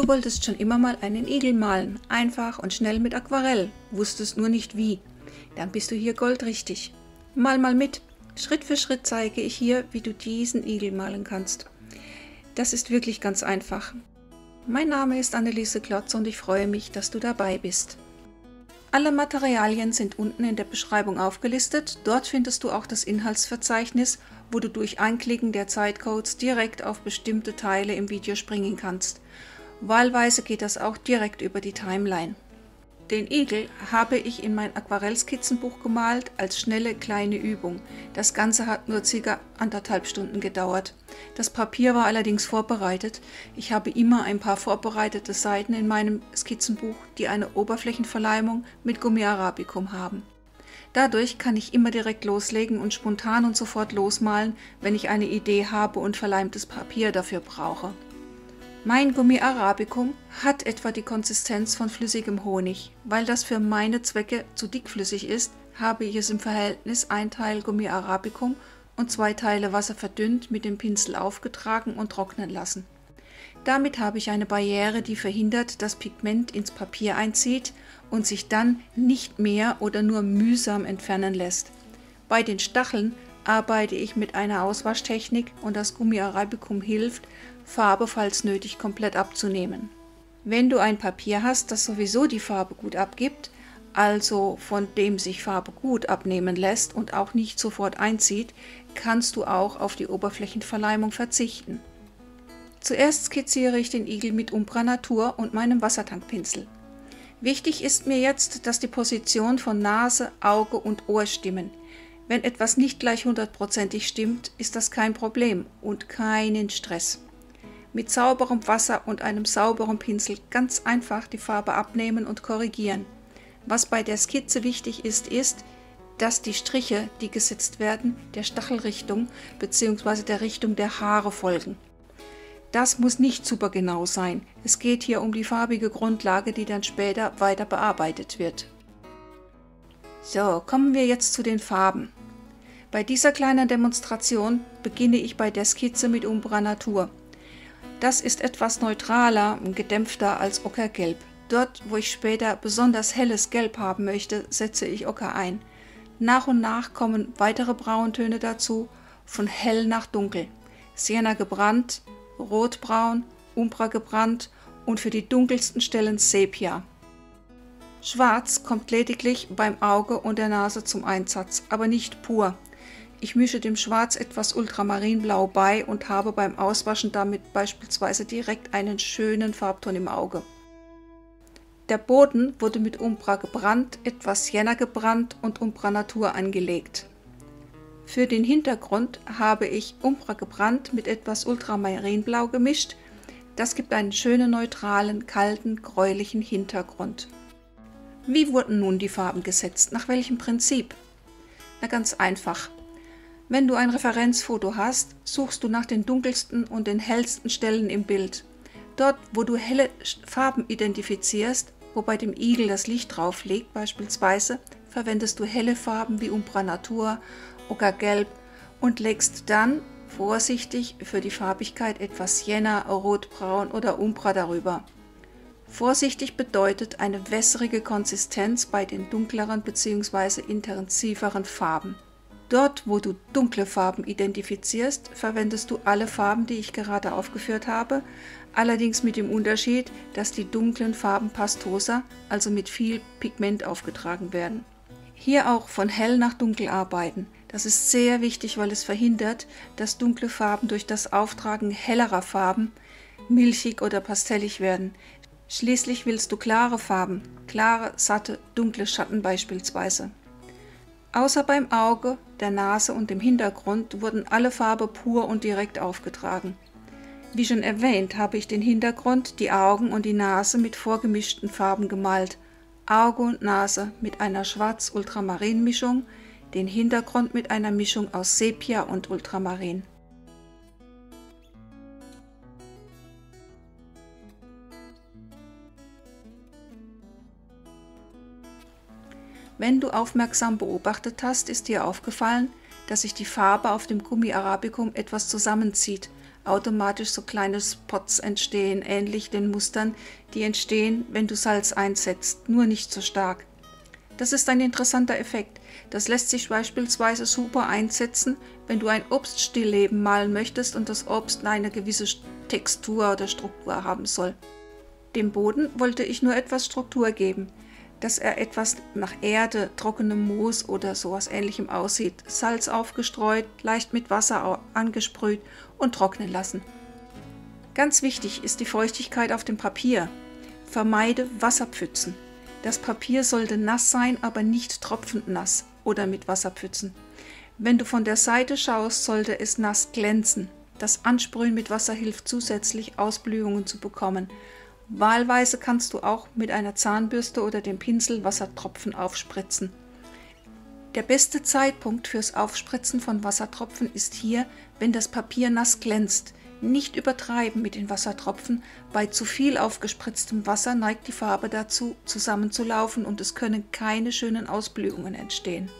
Du wolltest schon immer mal einen Igel malen, einfach und schnell mit Aquarell, wusstest nur nicht wie. Dann bist du hier goldrichtig. Mal mit. Schritt für Schritt zeige ich hier, wie du diesen Igel malen kannst. Das ist wirklich ganz einfach. Mein Name ist Anneliese Klotz und ich freue mich, dass du dabei bist. Alle Materialien sind unten in der Beschreibung aufgelistet. Dort findest du auch das Inhaltsverzeichnis, wo du durch Einklicken der Zeitcodes direkt auf bestimmte Teile im Video springen kannst. Wahlweise geht das auch direkt über die Timeline. Den Igel habe ich in mein Aquarellskizzenbuch gemalt als schnelle kleine Übung. Das Ganze hat nur ca. 1,5 Stunden gedauert. Das Papier war allerdings vorbereitet. Ich habe immer ein paar vorbereitete Seiten in meinem Skizzenbuch, die eine Oberflächenverleimung mit Gummi Arabicum haben. Dadurch kann ich immer direkt loslegen und spontan und sofort losmalen, wenn ich eine Idee habe und verleimtes Papier dafür brauche. Mein Gummi Arabicum hat etwa die Konsistenz von flüssigem Honig. Weil das für meine Zwecke zu dickflüssig ist, habe ich es im Verhältnis 1 Teil Gummi Arabicum und 2 Teile Wasser verdünnt mit dem Pinsel aufgetragen und trocknen lassen. Damit habe ich eine Barriere, die verhindert, dass Pigment ins Papier einzieht und sich dann nicht mehr oder nur mühsam entfernen lässt. Bei den Stacheln arbeite ich mit einer Auswaschtechnik und das Gummi Arabicum hilft, Farbe, falls nötig, komplett abzunehmen. Wenn du ein Papier hast, das sowieso die Farbe gut abgibt, also von dem sich Farbe gut abnehmen lässt und auch nicht sofort einzieht, kannst du auch auf die Oberflächenverleimung verzichten. Zuerst skizziere ich den Igel mit Umbra Natur und meinem Wassertankpinsel. Wichtig ist mir jetzt, dass die Position von Nase, Auge und Ohr stimmen. Wenn etwas nicht gleich 100%ig stimmt, ist das kein Problem und keinen Stress. Mit sauberem Wasser und einem sauberen Pinsel ganz einfach die Farbe abnehmen und korrigieren. Was bei der Skizze wichtig ist, dass die Striche, die gesetzt werden, der Stachelrichtung bzw. der Richtung der Haare folgen. Das muss nicht super genau sein. Es geht hier um die farbige Grundlage, die dann später weiter bearbeitet wird. So, kommen wir jetzt zu den Farben. Bei dieser kleinen Demonstration beginne ich bei der Skizze mit Umbra Natur. Das ist etwas neutraler und gedämpfter als Ockergelb. Dort, wo ich später besonders helles Gelb haben möchte, setze ich Ocker ein. Nach und nach kommen weitere Brauntöne dazu, von hell nach dunkel. Sienna gebrannt, rotbraun, Umbra gebrannt und für die dunkelsten Stellen Sepia. Schwarz kommt lediglich beim Auge und der Nase zum Einsatz, aber nicht pur. Ich mische dem Schwarz etwas Ultramarinblau bei und habe beim Auswaschen damit beispielsweise direkt einen schönen Farbton im Auge. Der Boden wurde mit Umbra gebrannt, etwas Sienna gebrannt und Umbra Natur angelegt. Für den Hintergrund habe ich Umbra gebrannt mit etwas Ultramarinblau gemischt. Das gibt einen schönen neutralen, kalten, gräulichen Hintergrund. Wie wurden nun die Farben gesetzt? Nach welchem Prinzip? Na, ganz einfach. Wenn du ein Referenzfoto hast, suchst du nach den dunkelsten und den hellsten Stellen im Bild. Dort, wo du helle Farben identifizierst, wo bei dem Igel das Licht drauf liegt beispielsweise, verwendest du helle Farben wie Umbra Natur, Ockergelb und legst dann vorsichtig für die Farbigkeit etwas Sienna, Rotbraun oder Umbra darüber. Vorsichtig bedeutet eine wässrige Konsistenz bei den dunkleren bzw. intensiveren Farben. Dort, wo du dunkle Farben identifizierst, verwendest du alle Farben, die ich gerade aufgeführt habe, allerdings mit dem Unterschied, dass die dunklen Farben pastoser, also mit viel Pigment aufgetragen werden. Hier auch von hell nach dunkel arbeiten. Das ist sehr wichtig, weil es verhindert, dass dunkle Farben durch das Auftragen hellerer Farben milchig oder pastellig werden. Schließlich willst du klare Farben, klare, satte, dunkle Schatten beispielsweise. Außer beim Auge, der Nase und dem Hintergrund wurden alle Farben pur und direkt aufgetragen. Wie schon erwähnt, habe ich den Hintergrund, die Augen und die Nase mit vorgemischten Farben gemalt. Auge und Nase mit einer Schwarz-Ultramarin-Mischung, den Hintergrund mit einer Mischung aus Sepia und Ultramarin. Wenn du aufmerksam beobachtet hast, ist dir aufgefallen, dass sich die Farbe auf dem Gummi Arabicum etwas zusammenzieht, automatisch so kleine Spots entstehen, ähnlich den Mustern, die entstehen, wenn du Salz einsetzt, nur nicht so stark. Das ist ein interessanter Effekt. Das lässt sich beispielsweise super einsetzen, wenn du ein Obststillleben malen möchtest und das Obst eine gewisse Textur oder Struktur haben soll. Dem Boden wollte ich nur etwas Struktur geben, dass er etwas nach Erde, trockenem Moos oder sowas Ähnlichem aussieht. Salz aufgestreut, leicht mit Wasser angesprüht und trocknen lassen. Ganz wichtig ist die Feuchtigkeit auf dem Papier. Vermeide Wasserpfützen. Das Papier sollte nass sein, aber nicht tropfend nass oder mit Wasserpfützen. Wenn du von der Seite schaust, sollte es nass glänzen. Das Ansprühen mit Wasser hilft zusätzlich, Ausblühungen zu bekommen. Wahlweise kannst du auch mit einer Zahnbürste oder dem Pinsel Wassertropfen aufspritzen. Der beste Zeitpunkt fürs Aufspritzen von Wassertropfen ist hier, wenn das Papier nass glänzt. Nicht übertreiben mit den Wassertropfen. Bei zu viel aufgespritztem Wasser neigt die Farbe dazu, zusammenzulaufen und es können keine schönen Ausblühungen entstehen.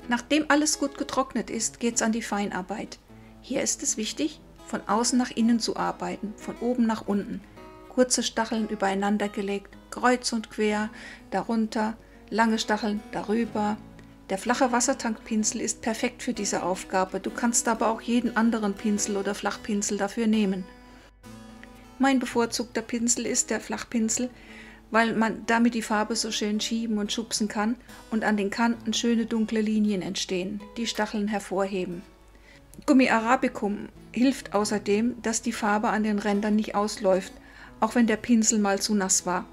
Nachdem alles gut getrocknet ist, geht es an die Feinarbeit. Hier ist es wichtig, von außen nach innen zu arbeiten, von oben nach unten. Kurze Stacheln übereinander gelegt, kreuz und quer, darunter, lange Stacheln darüber. Der flache Wassertankpinsel ist perfekt für diese Aufgabe, du kannst aber auch jeden anderen Pinsel oder Flachpinsel dafür nehmen. Mein bevorzugter Pinsel ist der Flachpinsel, weil man damit die Farbe so schön schieben und schubsen kann und an den Kanten schöne dunkle Linien entstehen, die Stacheln hervorheben. Gummi Arabicum hilft außerdem, dass die Farbe an den Rändern nicht ausläuft, auch wenn der Pinsel mal zu nass war.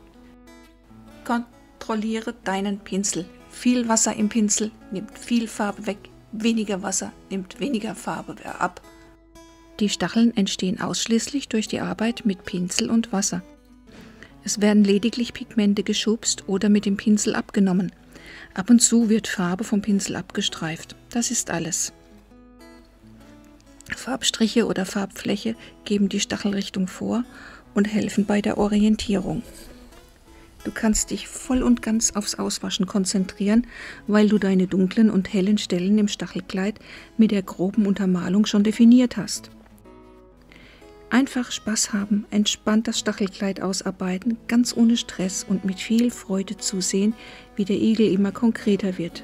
Kontrolliere deinen Pinsel. Viel Wasser im Pinsel nimmt viel Farbe weg, weniger Wasser nimmt weniger Farbe ab. Die Stacheln entstehen ausschließlich durch die Arbeit mit Pinsel und Wasser. Es werden lediglich Pigmente geschubst oder mit dem Pinsel abgenommen. Ab und zu wird Farbe vom Pinsel abgestreift. Das ist alles. Farbstriche oder Farbfläche geben die Stachelrichtung vor und helfen bei der Orientierung. Du kannst dich voll und ganz aufs Auswaschen konzentrieren, weil du deine dunklen und hellen Stellen im Stachelkleid mit der groben Untermalung schon definiert hast. Einfach Spaß haben, entspannt das Stachelkleid ausarbeiten, ganz ohne Stress und mit viel Freude zusehen, wie der Igel immer konkreter wird.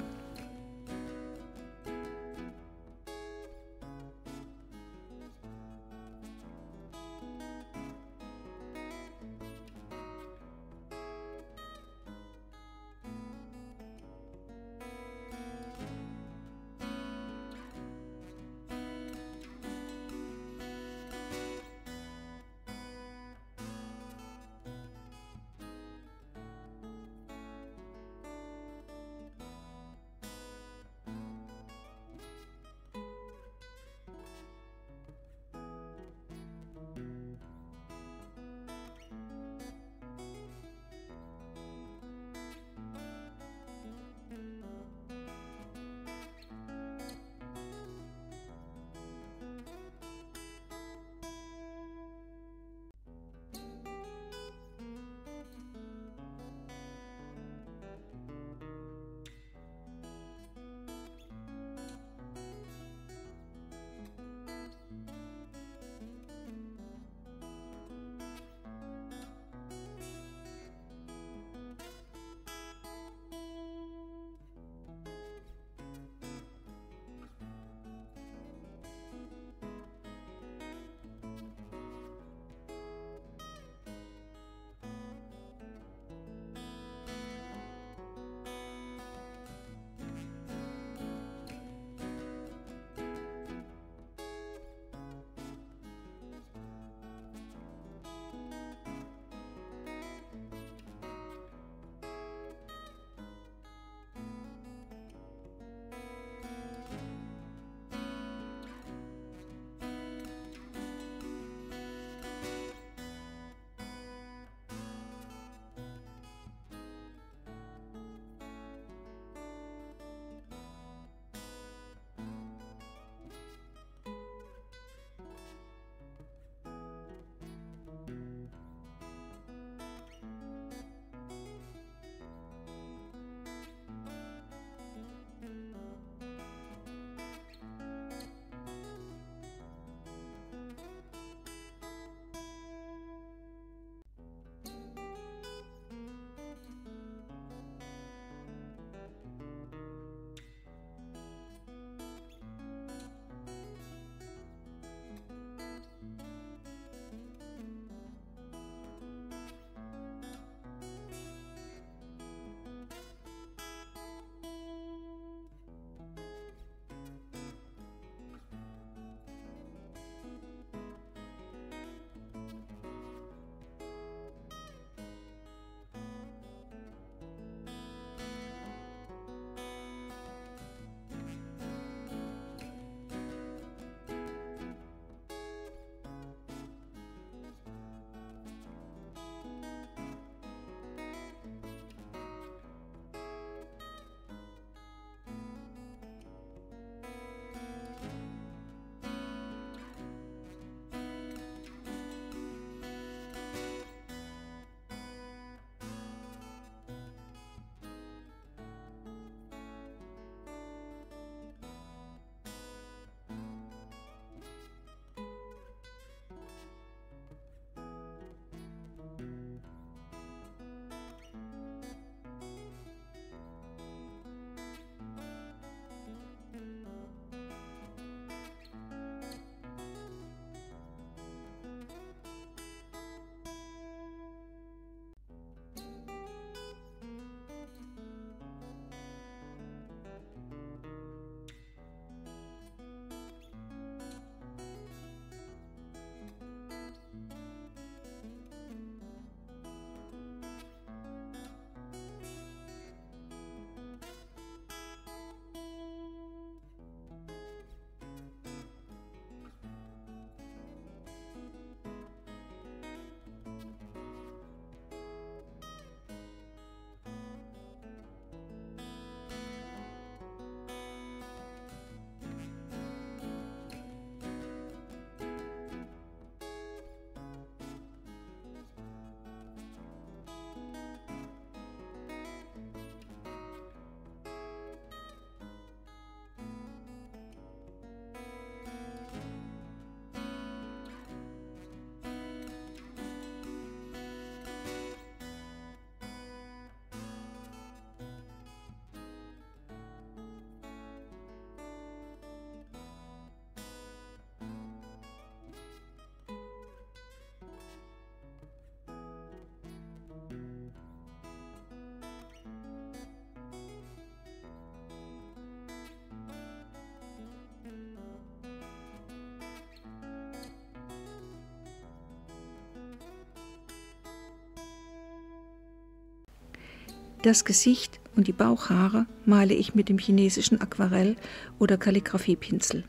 Das Gesicht und die Bauchhaare male ich mit dem chinesischen Aquarell- oder Kalligraphiepinsel.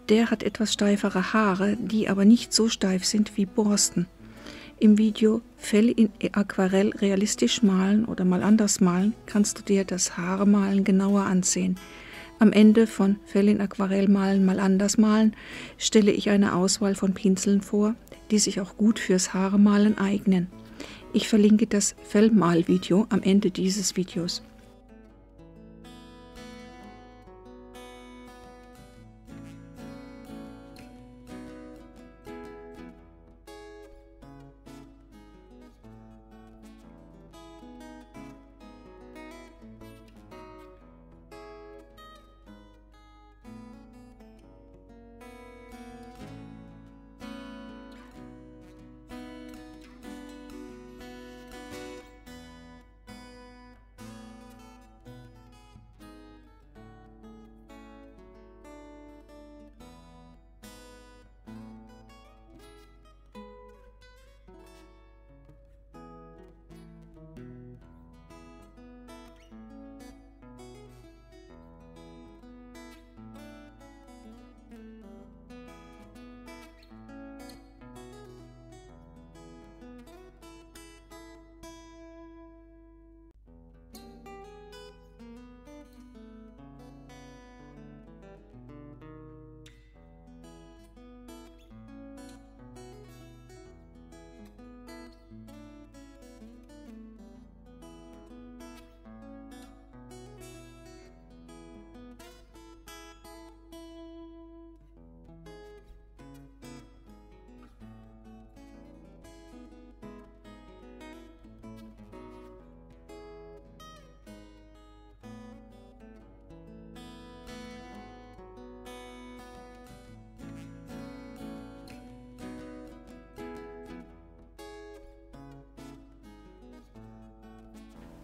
Der hat etwas steifere Haare, die aber nicht so steif sind wie Borsten. Im Video Fell in Aquarell realistisch malen oder mal anders malen, kannst du dir das Haaremalen genauer ansehen. Am Ende von Fell in Aquarell malen, mal anders malen, stelle ich eine Auswahl von Pinseln vor, die sich auch gut fürs Haaremalen eignen. Ich verlinke das Fellmalvideo am Ende dieses Videos.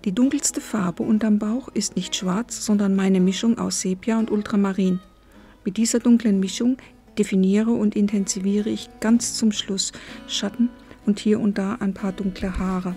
Die dunkelste Farbe unterm Bauch ist nicht schwarz, sondern meine Mischung aus Sepia und Ultramarin. Mit dieser dunklen Mischung definiere und intensiviere ich ganz zum Schluss Schatten und hier und da ein paar dunkle Haare.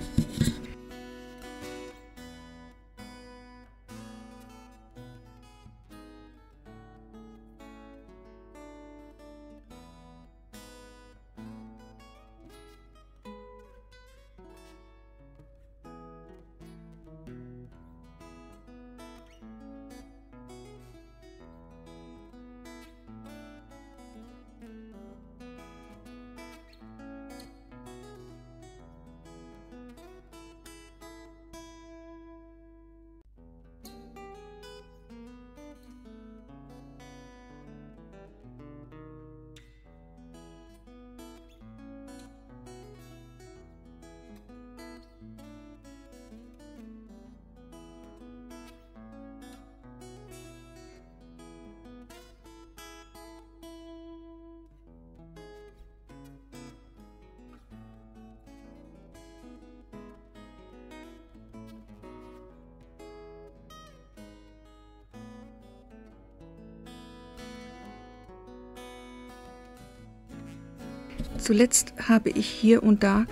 Zuletzt habe ich hier und da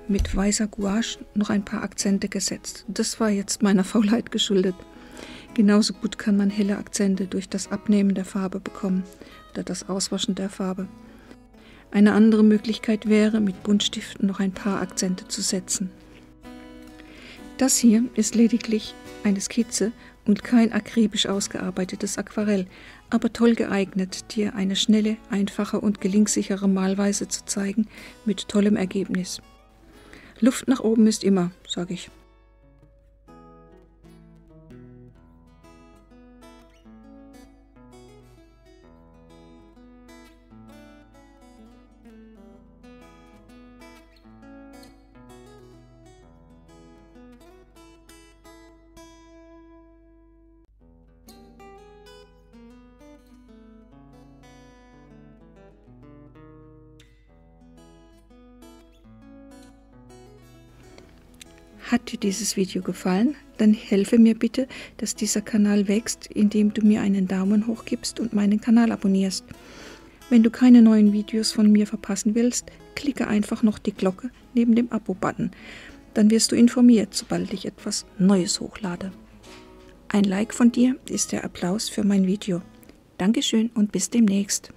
mit weißer Gouache noch ein paar Akzente gesetzt. Das war jetzt meiner Faulheit geschuldet. Genauso gut kann man helle Akzente durch das Abnehmen der Farbe bekommen oder das Auswaschen der Farbe. Eine andere Möglichkeit wäre, mit Buntstiften noch ein paar Akzente zu setzen. Das hier ist lediglich eine Skizze und kein akribisch ausgearbeitetes Aquarell, aber toll geeignet, dir eine schnelle, einfache und gelingssichere Malweise zu zeigen mit tollem Ergebnis. Luft nach oben ist immer, sage ich. Hat dir dieses Video gefallen? Dann helfe mir bitte, dass dieser Kanal wächst, indem du mir einen Daumen hoch gibst und meinen Kanal abonnierst. Wenn du keine neuen Videos von mir verpassen willst, klicke einfach noch die Glocke neben dem Abo-Button. Dann wirst du informiert, sobald ich etwas Neues hochlade. Ein Like von dir ist der Applaus für mein Video. Dankeschön und bis demnächst.